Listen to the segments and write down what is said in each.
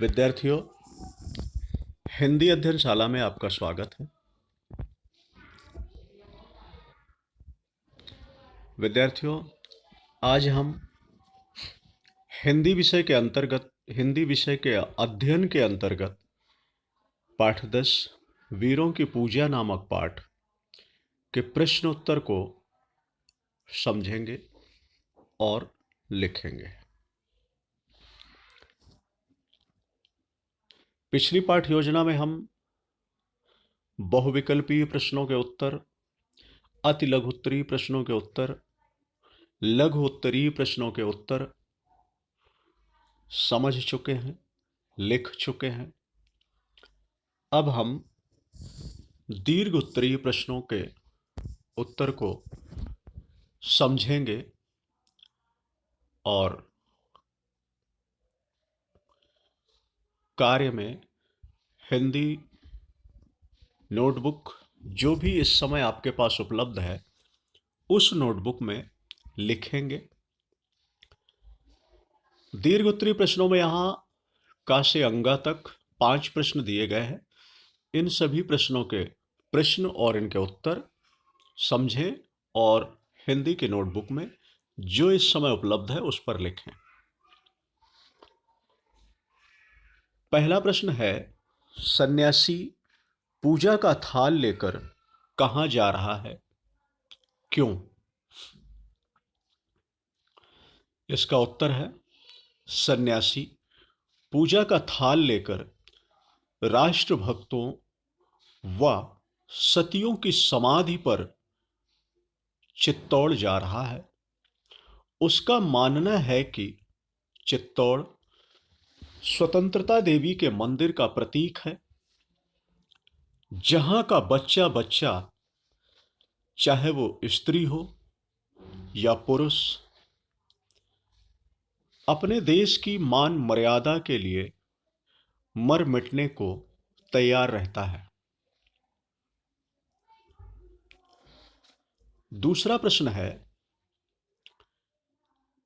विद्यार्थियों, हिंदी अध्ययनशाला में आपका स्वागत है। विद्यार्थियों, आज हम हिंदी विषय के अध्ययन के अंतर्गत पाठ 10 वीरों की पूजा नामक पाठ के प्रश्न उत्तर को समझेंगे और लिखेंगे। पिछली पाठ योजना में हम बहुविकल्पीय प्रश्नों के उत्तर, अति लघु उत्तरीय प्रश्नों के उत्तर, लघु उत्तरीय प्रश्नों के उत्तर समझ चुके हैं, लिख चुके हैं। अब हम दीर्घ उत्तरीय प्रश्नों के उत्तर को समझेंगे और कार्य में हिंदी नोटबुक जो भी इस समय आपके पास उपलब्ध है उस नोटबुक में लिखेंगे। दीर्घ उत्तरीय प्रश्नों में यहाँ का से अंगा तक 5 प्रश्न दिए गए हैं। इन सभी प्रश्नों के प्रश्न और इनके उत्तर समझें और हिंदी की नोटबुक में जो इस समय उपलब्ध है उस पर लिखें। पहला प्रश्न है, सन्यासी पूजा का थाल लेकर कहां जा रहा है, क्यों? इसका उत्तर है, सन्यासी पूजा का थाल लेकर राष्ट्रभक्तों व सतियों की समाधि पर चित्तौड़ जा रहा है। उसका मानना है कि चित्तौड़ स्वतंत्रता देवी के मंदिर का प्रतीक है, जहां का बच्चा बच्चा, चाहे वो स्त्री हो या पुरुष, अपने देश की मान मर्यादा के लिए मर मिटने को तैयार रहता है। दूसरा प्रश्न है,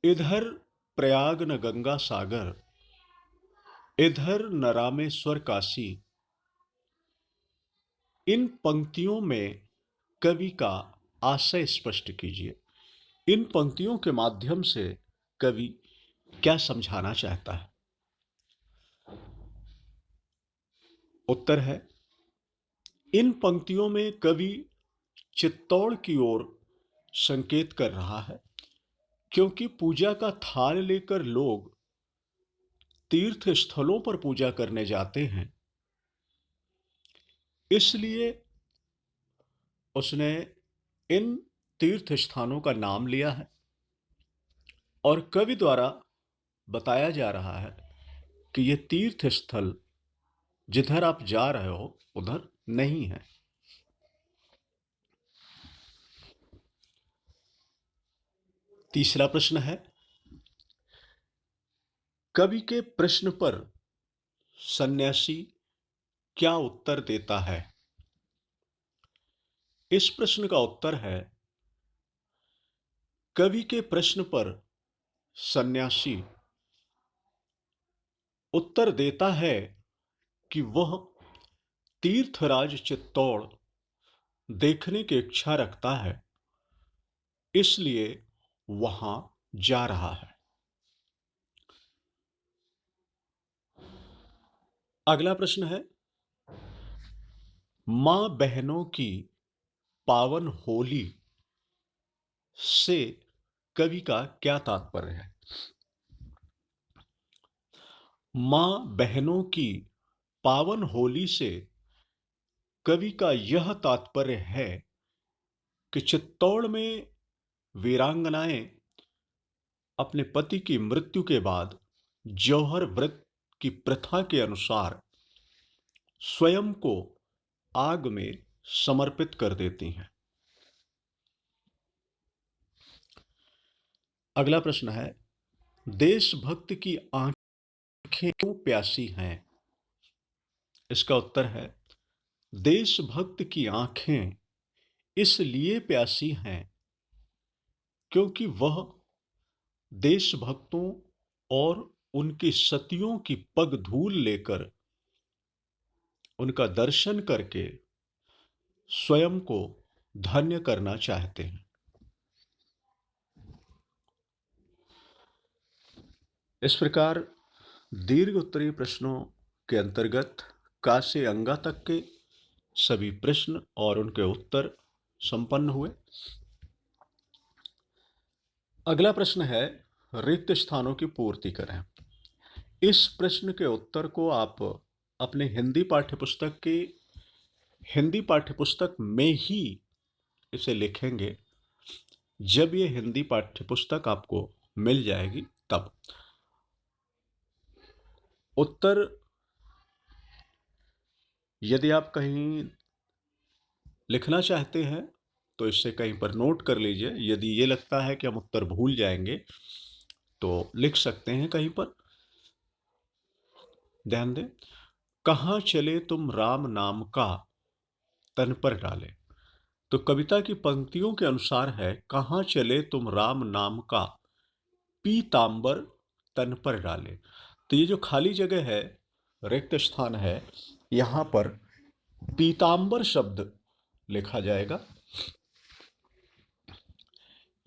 इधर प्रयाग न गंगा सागर, इधर न रामेश्वर काशी। इन पंक्तियों में कवि का आशय स्पष्ट कीजिए। इन पंक्तियों के माध्यम से कवि क्या समझाना चाहता है? उत्तर है, इन पंक्तियों में कवि चित्तौड़ की ओर संकेत कर रहा है, क्योंकि पूजा का थाल लेकर लोग तीर्थ स्थलों पर पूजा करने जाते हैं। इसलिए उसने इन तीर्थ स्थानों का नाम लिया है और कवि द्वारा बताया जा रहा है कि ये तीर्थ स्थल जिधर आप जा रहे हो उधर नहीं है। तीसरा प्रश्न है, कवि के प्रश्न पर सन्यासी क्या उत्तर देता है? इस प्रश्न का उत्तर है, कवि के प्रश्न पर सन्यासी उत्तर देता है कि वह तीर्थराज चित्तौड़ देखने की इच्छा रखता है, इसलिए वहां जा रहा है। अगला प्रश्न है, मां बहनों की पावन होली से कवि का क्या तात्पर्य है? मां बहनों की पावन होली से कवि का यह तात्पर्य है कि चित्तौड़ में वीरांगनाएं अपने पति की मृत्यु के बाद जौहर व्रत की प्रथा के अनुसार स्वयं को आग में समर्पित कर देती हैं। अगला प्रश्न है, देशभक्त की आंखें क्यों प्यासी हैं? इसका उत्तर है, देशभक्त की आंखें इसलिए प्यासी हैं क्योंकि वह देशभक्तों और उनकी सतियों की पग धूल लेकर उनका दर्शन करके स्वयं को धन्य करना चाहते हैं। इस प्रकार दीर्घ उत्तरीय प्रश्नों के अंतर्गत का से अंगा तक के सभी प्रश्न और उनके उत्तर संपन्न हुए। अगला प्रश्न है, रिक्त स्थानों की पूर्ति करें। इस प्रश्न के उत्तर को आप अपने हिंदी पाठ्यपुस्तक में ही इसे लिखेंगे। जब ये हिंदी पाठ्यपुस्तक आपको मिल जाएगी तब उत्तर, यदि आप कहीं लिखना चाहते हैं तो इससे कहीं पर नोट कर लीजिए। यदि ये लगता है कि हम उत्तर भूल जाएंगे तो लिख सकते हैं कहीं पर। ध्यान दें, कहाँ चले तुम राम नाम का तन पर डाले। तो कविता की पंक्तियों के अनुसार है, कहाँ चले तुम राम नाम का पीतांबर तन पर डाले। तो ये जो खाली जगह है, रिक्त स्थान है, यहां पर पीतांबर शब्द लिखा जाएगा।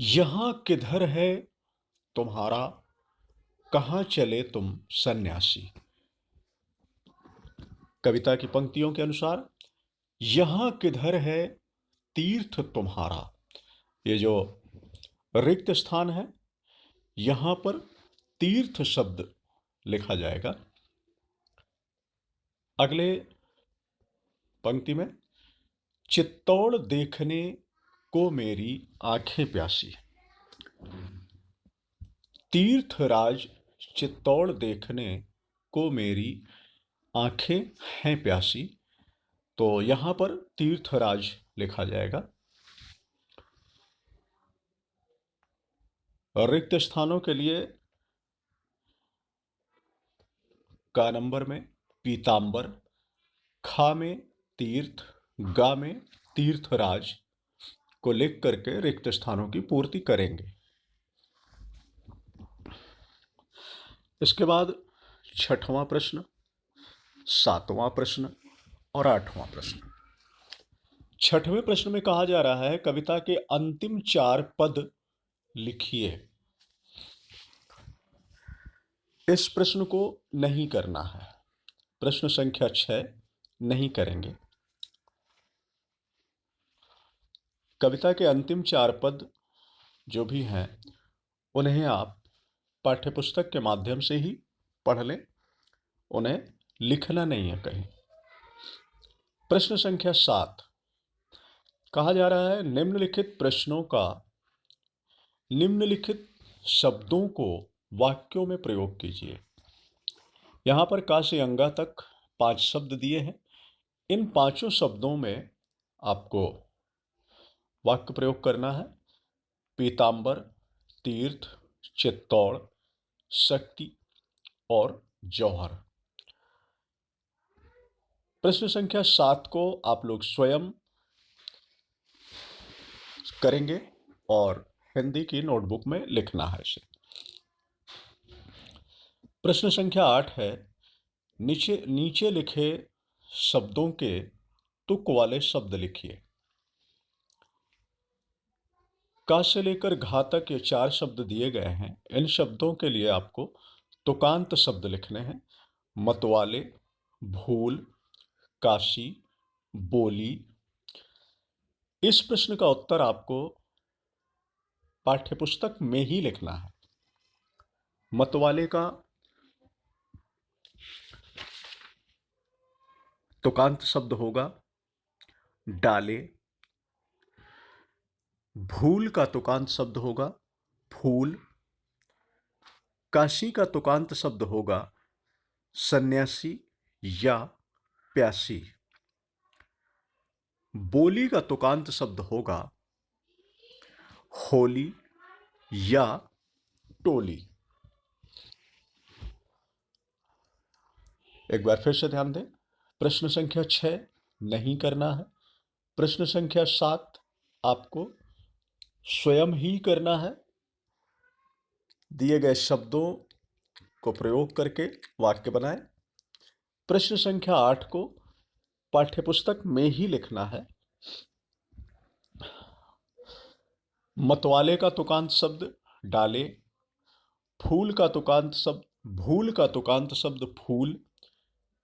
यहां किधर है तुम्हारा, कहां चले तुम सन्यासी। कविता की पंक्तियों के अनुसार, यहां किधर है तीर्थ तुम्हारा। ये जो रिक्त स्थान है, यहां पर तीर्थ शब्द लिखा जाएगा। अगले पंक्ति में, चित्तौड़ देखने को मेरी आंखें प्यासी। तीर्थराज चित्तौड़ देखने को मेरी आंखें हैं प्यासी। तो यहां पर तीर्थराज लिखा जाएगा। रिक्त स्थानों के लिए का नंबर में पीतांबर, खा में तीर्थ, गा में तीर्थराज को लिख करके रिक्त स्थानों की पूर्ति करेंगे। इसके बाद छठवां प्रश्न, सातवां प्रश्न और आठवां प्रश्न। छठवें प्रश्न में कहा जा रहा है, कविता के अंतिम 4 पद लिखिए। इस प्रश्न को नहीं करना है। प्रश्न संख्या 6 नहीं करेंगे। कविता के अंतिम 4 पद जो भी हैं उन्हें आप पाठ्यपुस्तक के माध्यम से ही पढ़ लें, उन्हें लिखना नहीं है कहीं। प्रश्न संख्या 7 कहा जा रहा है, निम्नलिखित प्रश्नों का निम्नलिखित शब्दों को वाक्यों में प्रयोग कीजिए। यहां पर का से अंगा तक 5 शब्द दिए हैं। इन 5 शब्दों में आपको वाक्य प्रयोग करना है। पीतांबर, तीर्थ, चित्तौड़, शक्ति और जौहर। प्रश्न संख्या 7 को आप लोग स्वयं करेंगे और हिंदी की नोटबुक में लिखना है इसे। प्रश्न संख्या 8 है, नीचे लिखे शब्दों के तुक वाले शब्द लिखिए। का से लेकर घा तक ये 4 शब्द दिए गए हैं। इन शब्दों के लिए आपको तुकांत शब्द लिखने हैं। मतवाले, भूल, काशी, बोली। इस प्रश्न का उत्तर आपको पाठ्यपुस्तक में ही लिखना है। मतवाले का तुकांत शब्द होगा डाले। भूल का तुकांत शब्द होगा फूल। काशी का तुकांत शब्द होगा सन्यासी या प्यासी। बोली का तुकांत शब्द होगा होली या टोली। एक बार फिर से ध्यान दें, प्रश्न संख्या 6 नहीं करना है। प्रश्न संख्या 7 आपको स्वयं ही करना है। दिए गए शब्दों को प्रयोग करके वाक्य बनाएं। प्रश्न संख्या 8 को पाठ्यपुस्तक में ही लिखना है। मतवाले का तुकांत शब्द डाले, फूल का तुकांत शब्द भूल का तुकांत शब्द फूल,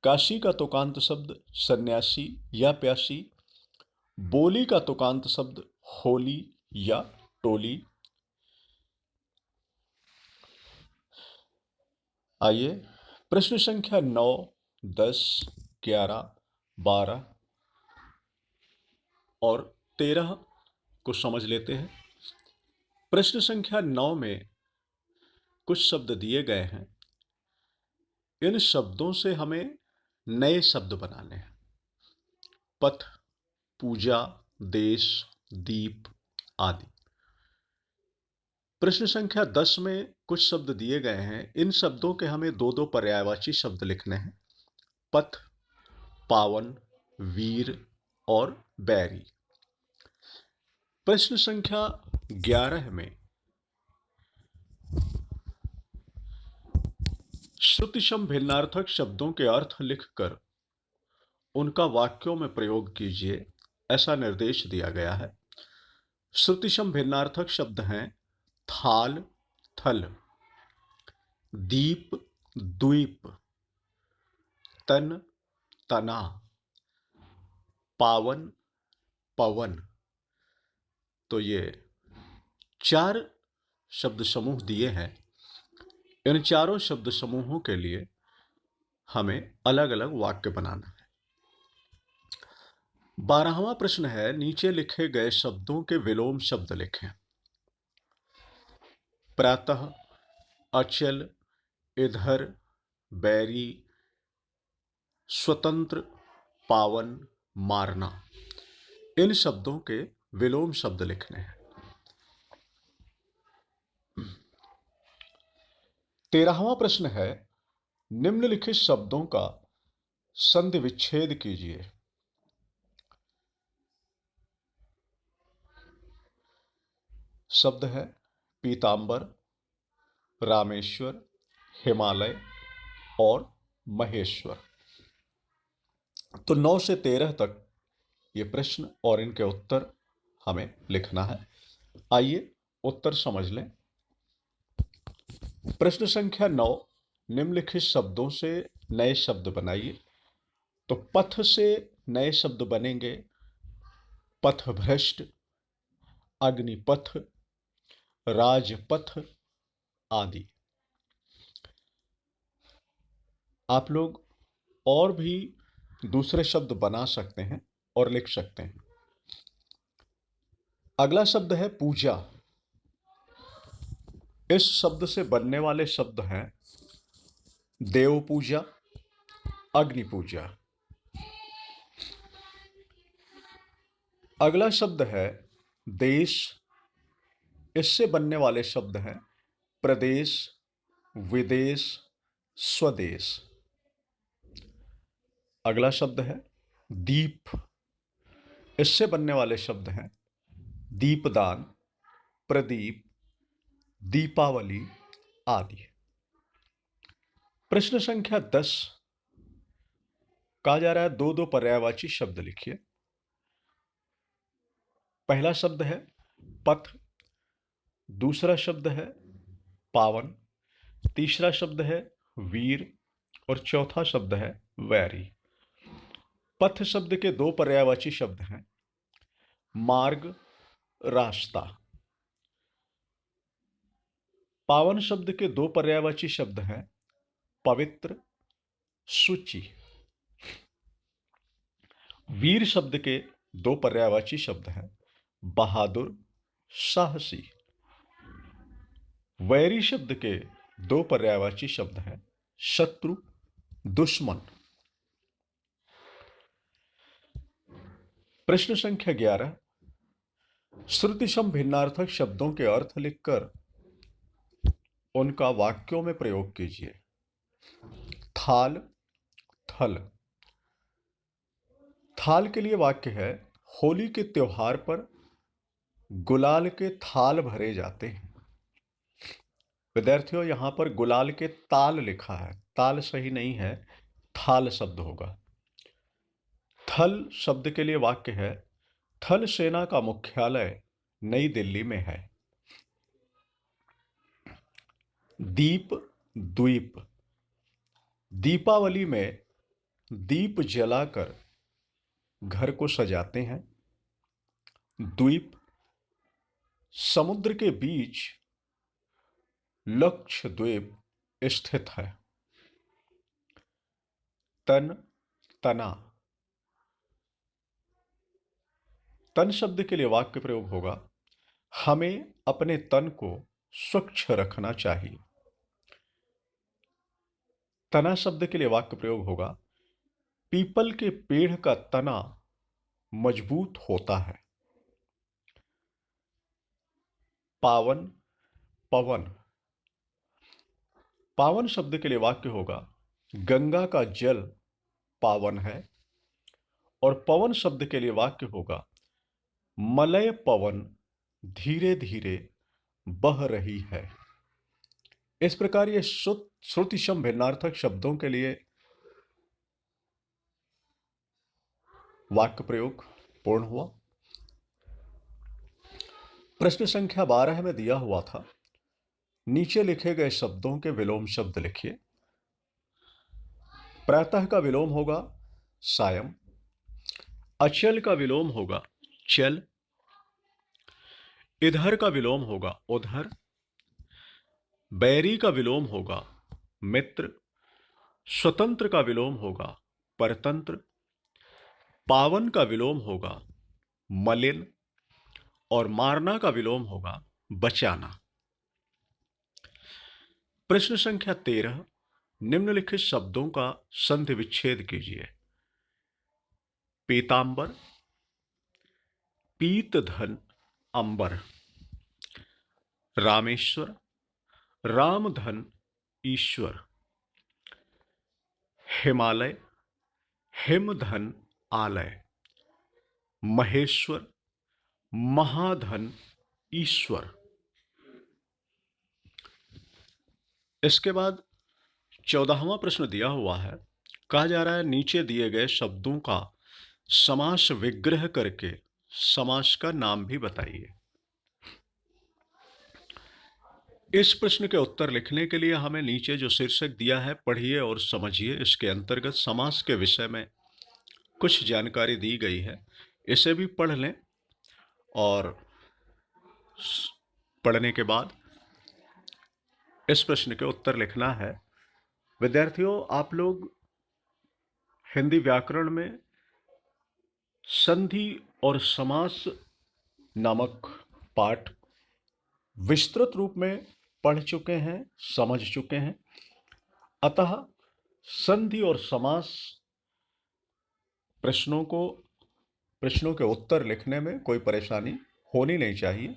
काशी का तुकांत शब्द सन्यासी या प्यासी, बोली का तुकांत शब्द होली या टोली। आइए प्रश्न संख्या 9, 10, 11, 12 और 13 को समझ लेते हैं। प्रश्न संख्या 9 में कुछ शब्द दिए गए हैं। इन शब्दों से हमें नए शब्द बनाने हैं। पथ, पूजा, देश, दीप आदि। प्रश्न संख्या 10 में कुछ शब्द दिए गए हैं। इन शब्दों के हमें दो दो पर्यायवाची शब्द लिखने हैं। पथ, पावन, वीर और बैरी। प्रश्न संख्या 11 में श्रुतिशम भिन्नार्थक शब्दों के अर्थ लिखकर उनका वाक्यों में प्रयोग कीजिए, ऐसा निर्देश दिया गया है। श्रुतिशम भिन्नार्थक शब्द हैं थाल, थल, दीप, द्वीप, तन, तना, पावन, पवन। तो ये 4 शब्द समूह दिए हैं। इन चारों शब्द समूहों के लिए हमें अलग अलग वाक्य बनाना है। 12वां प्रश्न है, नीचे लिखे गए शब्दों के विलोम शब्द लिखें। प्रातः, अचल, इधर, बैरी, स्वतंत्र, पावन, मारना। इन शब्दों के विलोम शब्द लिखने हैं। 13वां प्रश्न है, निम्नलिखित शब्दों का संधि विच्छेद कीजिए। शब्द है पीतांबर, रामेश्वर, हिमालय और महेश्वर। तो 9 से 13 तक ये प्रश्न और इनके उत्तर हमें लिखना है। आइए उत्तर समझ लें। प्रश्न संख्या 9, निम्नलिखित शब्दों से नए शब्द बनाइए। तो पथ से नए शब्द बनेंगे पथभ्रष्ट, अग्निपथ, राजपथ आदि। आप लोग और भी दूसरे शब्द बना सकते हैं और लिख सकते हैं। अगला शब्द है पूजा। इस शब्द से बनने वाले शब्द हैं देव पूजा, अग्नि पूजा। अगला शब्द है देश। इससे बनने वाले शब्द हैं प्रदेश, विदेश, स्वदेश। अगला शब्द है दीप। इससे बनने वाले शब्द हैं दीपदान, प्रदीप, दीपावली आदि। प्रश्न संख्या 10 कहा जा रहा है दो दो पर्यायवाची शब्द लिखिए। पहला शब्द है पथ, दूसरा शब्द है पावन, तीसरा शब्द है वीर और चौथा शब्द है वैरी। पथ शब्द के दो पर्यायवाची शब्द हैं मार्ग, रास्ता। पावन शब्द के दो पर्यायवाची शब्द हैं पवित्र, शुचि। वीर शब्द के दो पर्यायवाची शब्द हैं बहादुर, साहसी। वैरी शब्द के दो पर्यायवाची शब्द हैं शत्रु, दुश्मन। प्रश्न संख्या 11, श्रुतिशम भिन्नार्थक शब्दों के अर्थ लिखकर उनका वाक्यों में प्रयोग कीजिए। थाल, थल। थाल के लिए वाक्य है होली के त्योहार पर गुलाल के थाल भरे जाते हैं। विद्यार्थियों, यहां पर गुलाल के ताल लिखा है, ताल सही नहीं है, थाल शब्द होगा। थल शब्द के लिए वाक्य है, थल सेना का मुख्यालय नई दिल्ली में है। दीप, द्वीप। दीपावली में दीप जलाकर घर को सजाते हैं। द्वीप, समुद्र के बीच लक्षद्वीप स्थित है। तन, तना। तन शब्द के लिए वाक्य प्रयोग होगा, हमें अपने तन को स्वच्छ रखना चाहिए। तना शब्द के लिए वाक्य प्रयोग होगा, पीपल के पेड़ का तना मजबूत होता है। पावन, पवन। पावन शब्द के लिए वाक्य होगा, गंगा का जल पावन है। और पवन शब्द के लिए वाक्य होगा, मलय पवन धीरे धीरे बह रही है। इस प्रकार ये श्रुतिशम भिन्नार्थक शब्दों के लिए वाक्य प्रयोग पूर्ण हुआ। प्रश्न संख्या 12 में दिया हुआ था, नीचे लिखे गए शब्दों के विलोम शब्द लिखिए। प्रातः का विलोम होगा सायं। अचल का विलोम होगा चल। इधर का विलोम होगा उधर। बैरी का विलोम होगा मित्र। स्वतंत्र का विलोम होगा परतंत्र। पावन का विलोम होगा मलिन। और मारना का विलोम होगा बचाना। प्रश्न संख्या 13, निम्नलिखित शब्दों का संधि विच्छेद कीजिए। पीतांबर, पीतधन, अंबर। रामेश्वर, रामधन, ईश्वर। हिमालय, हिमधन, आलय। महेश्वर, महाधन, ईश्वर। इसके बाद 14वां प्रश्न दिया हुआ है, कहा जा रहा है नीचे दिए गए शब्दों का समास विग्रह करके समास का नाम भी बताइए। इस प्रश्न के उत्तर लिखने के लिए हमें नीचे जो शीर्षक दिया है पढ़िए और समझिए, इसके अंतर्गत समास के विषय में कुछ जानकारी दी गई है, इसे भी पढ़ लें। और पढ़ने के बाद इस प्रश्न के उत्तर लिखना है। विद्यार्थियों, आप लोग हिंदी व्याकरण में संधि और समास नामक पाठ विस्तृत रूप में पढ़ चुके हैं, समझ चुके हैं। अतः संधि और समास प्रश्नों के उत्तर लिखने में कोई परेशानी होनी नहीं चाहिए।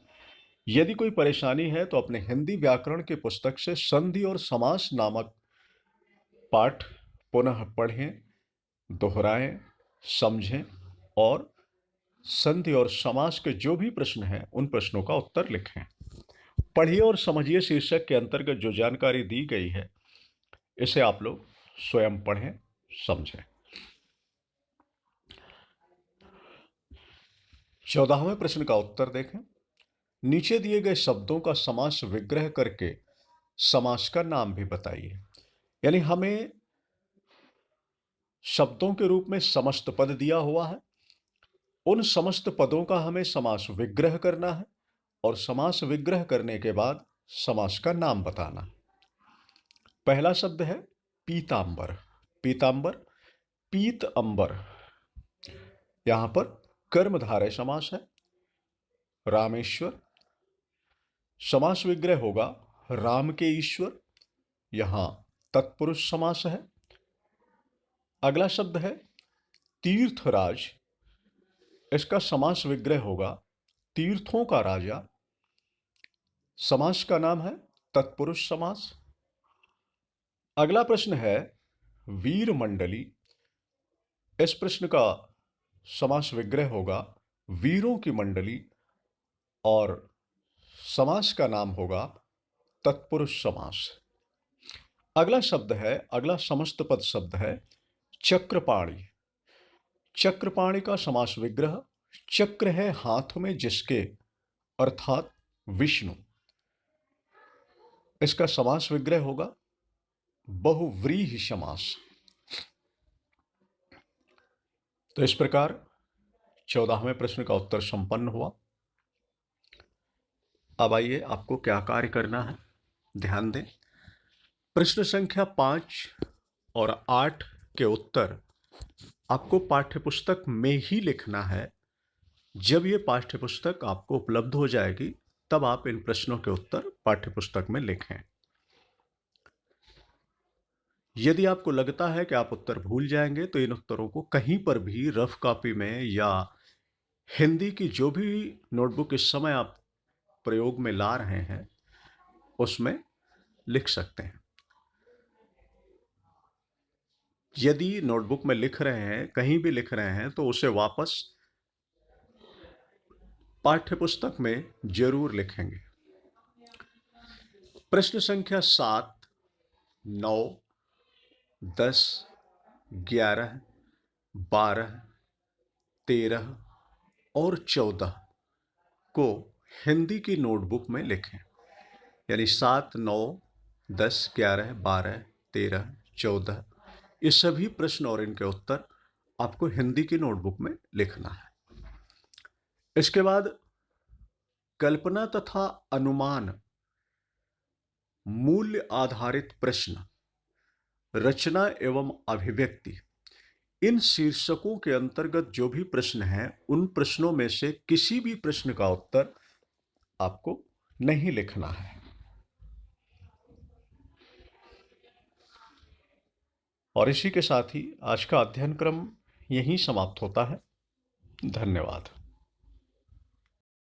यदि कोई परेशानी है तो अपने हिंदी व्याकरण की पुस्तक से संधि और समास नामक पाठ पुनः पढ़ें, दोहराएं, समझें और संधि और समास के जो भी प्रश्न हैं उन प्रश्नों का उत्तर लिखें। पढ़िए और समझिए शीर्षक के अंतर्गत जो जानकारी दी गई है इसे आप लोग स्वयं पढ़ें, समझें। 14वें प्रश्न का उत्तर देखें। नीचे दिए गए शब्दों का समास विग्रह करके समास का नाम भी बताइए। यानी हमें शब्दों के रूप में समस्त पद दिया हुआ है, उन समस्त पदों का हमें समास विग्रह करना है और समास विग्रह करने के बाद समास का नाम बताना है। पहला शब्द है पीतांबर। पीतांबर, पीत अंबर, यहां पर कर्मधारय समास है। रामेश्वर, समास विग्रह होगा राम के ईश्वर, यहां तत्पुरुष समास है। अगला शब्द है तीर्थराज, इसका समास विग्रह होगा तीर्थों का राजा, समास का नाम है तत्पुरुष समास। अगला प्रश्न है वीर मंडली, इस प्रश्न का समास विग्रह होगा वीरों की मंडली और समास का नाम होगा तत्पुरुष समास। अगला समस्त पद शब्द है चक्रपाणि। चक्रपाणि का समास विग्रह, चक्र है हाथ में जिसके, अर्थात विष्णु। इसका समास विग्रह होगा बहुव्रीहि समास। तो इस प्रकार 14वें प्रश्न का उत्तर संपन्न हुआ। अब आइए आपको क्या कार्य करना है, ध्यान दें। प्रश्न संख्या 5 और 8 के उत्तर आपको पाठ्यपुस्तक में ही लिखना है। जब ये पाठ्यपुस्तक आपको उपलब्ध हो जाएगी तब आप इन प्रश्नों के उत्तर पाठ्यपुस्तक में लिखें। यदि आपको लगता है कि आप उत्तर भूल जाएंगे तो इन उत्तरों को कहीं पर भी रफ कॉपी में या हिंदी की जो भी नोटबुक इस समय आप प्रयोग में ला रहे हैं उसमें लिख सकते हैं। यदि नोटबुक में लिख रहे हैं, कहीं भी लिख रहे हैं, तो उसे वापस पाठ्यपुस्तक में जरूर लिखेंगे। प्रश्न संख्या 7, 9, 10, 11, 12, 13 और 14 को हिंदी की नोटबुक में लिखें। यानी 7, 9, 10, 11, 12, 13, 14 ये सभी प्रश्न और इनके उत्तर आपको हिंदी की नोटबुक में लिखना है। इसके बाद कल्पना तथा अनुमान, मूल्य आधारित प्रश्न, रचना एवं अभिव्यक्ति, इन शीर्षकों के अंतर्गत जो भी प्रश्न हैं उन प्रश्नों में से किसी भी प्रश्न का उत्तर आपको नहीं लिखना है। और इसी के साथ ही आज का अध्ययन क्रम यहीं समाप्त होता है। धन्यवाद।